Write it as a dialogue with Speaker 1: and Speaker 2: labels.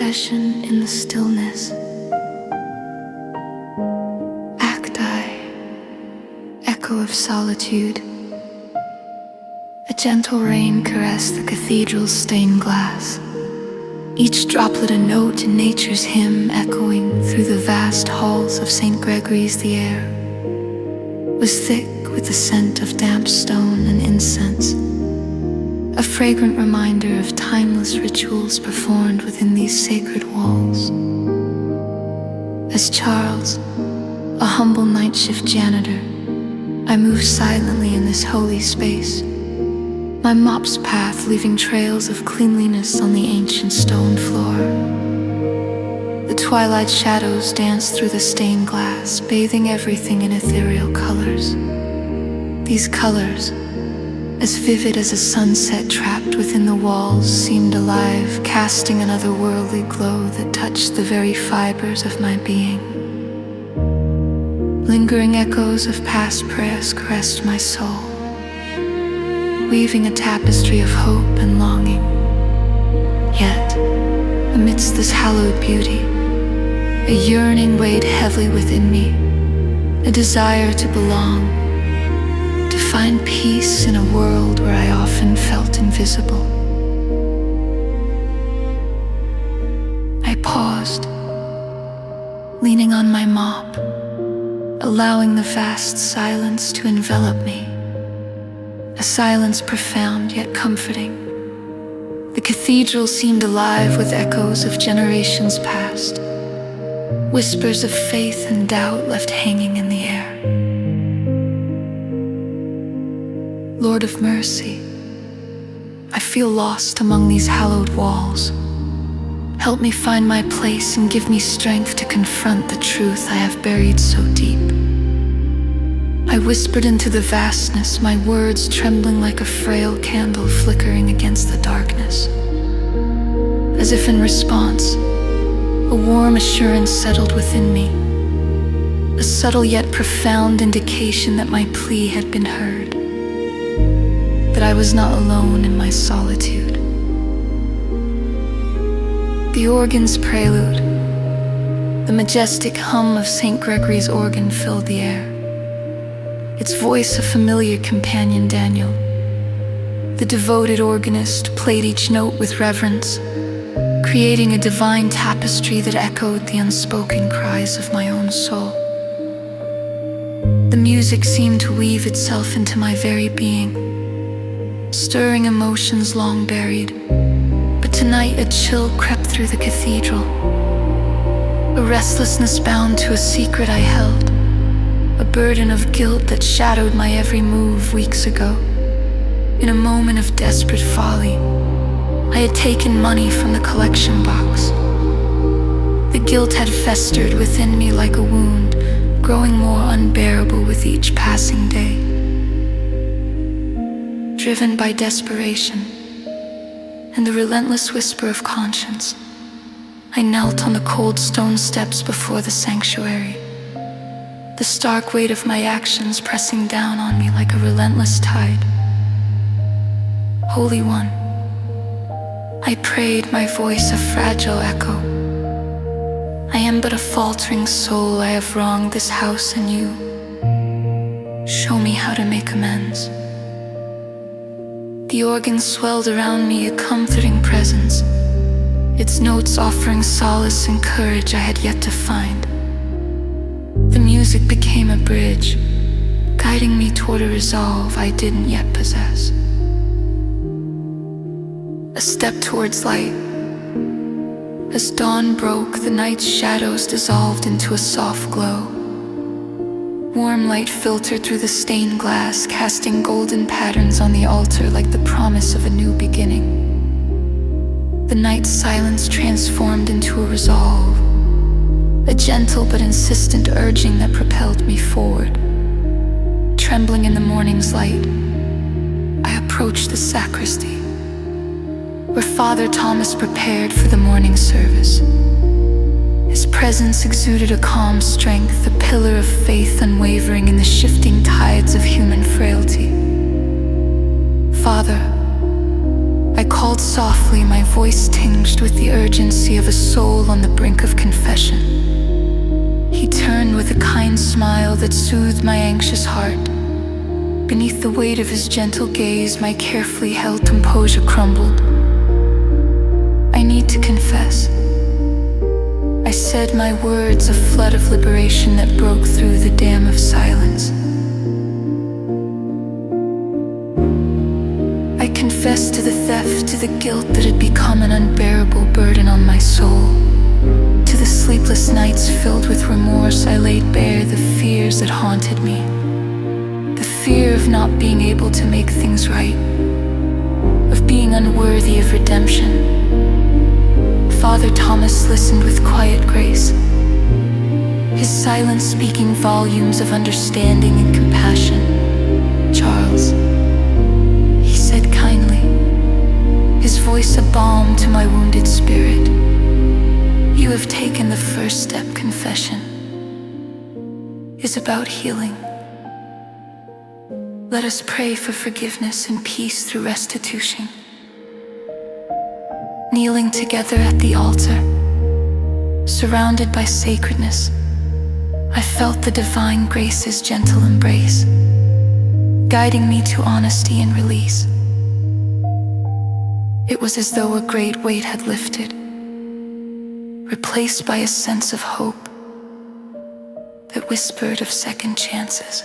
Speaker 1: confession in the stillness. Acti, echo of solitude. A gentle rain caressed the cathedral's stained glass, each droplet a note in nature's hymn echoing through the vast halls of St. Gregory's. The air was thick with the scent of damp stone and incense, a fragrant reminder of timeless rituals performed within these sacred walls. As Charles, a humble night shift janitor, I moved silently in this holy space, my mop's path leaving trails of cleanliness on the ancient stone floor. The twilight shadows danced through the stained glass, bathing everything in ethereal colors. These colors, as vivid as a sunset trapped within the walls, seemed alive, casting an otherworldly glow that touched the very fibers of my being. Lingering echoes of past prayers caressed my soul, weaving a tapestry of hope and longing. Yet, amidst this hallowed beauty, a yearning weighed heavily within me, a desire to belong, to find peace in a world where I often felt invisible. I paused, leaning on my mop, allowing the vast silence to envelop me. A silence profound yet comforting. The cathedral seemed alive with echoes of generations past, whispers of faith and doubt left hanging in the air. Lord of mercy, I feel lost among these hallowed walls. Help me find my place and give me strength to confront the truth I have buried so deep. I whispered into the vastness, my words trembling like a frail candle flickering against the darkness. As if in response, a warm assurance settled within me, a subtle yet profound indication that my plea had been heard, that I was not alone in my solitude. The organ's prelude, the majestic hum of St. Gregory's organ filled the air, its voice a familiar companion. Daniel, the devoted organist, played each note with reverence, creating a divine tapestry that echoed the unspoken cries of my own soul. The music seemed to weave itself into my very being, stirring emotions long buried. But tonight a chill crept through the cathedral, a restlessness bound to a secret I held, a burden of guilt that shadowed my every move weeks ago. In a moment of desperate folly, I had taken money from the collection box. The guilt had festered within me like a wound, growing more unbearable with each passing day. Driven by desperation and the relentless whisper of conscience, I knelt on the cold stone steps before the sanctuary, the stark weight of my actions pressing down on me like a relentless tide. Holy One, I prayed, my voice a fragile echo. I am but a faltering soul, I have wronged this house and you. Show me how to make amends. The organ swelled around me, a comforting presence, its notes offering solace and courage I had yet to find. The music became a bridge, guiding me toward a resolve I didn't yet possess. A step towards light. As dawn broke, the night's shadows dissolved into a soft glow. Warm light filtered through the stained glass, casting golden patterns on the altar like the promise of a new beginning. The night's silence transformed into a resolve, a gentle but insistent urging that propelled me forward. Trembling in the morning's light, I approached the sacristy, where Father Thomas prepared for the morning service. His presence exuded a calm strength, a pillar of faith unwavering in the shifting tides of human frailty. Father, I called softly, my voice tinged with the urgency of a soul on the brink of confession. He turned with a kind smile that soothed my anxious heart. Beneath the weight of his gentle gaze, my carefully held composure crumbled. I need to confess. I said my words, a flood of liberation that broke through the dam of silence. I confessed to the theft, to the guilt that had become an unbearable burden on my soul. To the sleepless nights filled with remorse, I laid bare the fears that haunted me. The fear of not being able to make things right, of being unworthy of redemption. Father Thomas listened with quiet grace, his silence speaking volumes of understanding and compassion. Charles, he said kindly, his voice a balm to my wounded spirit. You have taken the first step. Confession is about healing. Let us pray for forgiveness and peace through restitution. Kneeling together at the altar, surrounded by sacredness, I felt the divine grace's gentle embrace, guiding me to honesty and release. It was as though a great weight had lifted, replaced by a sense of hope that whispered of second chances.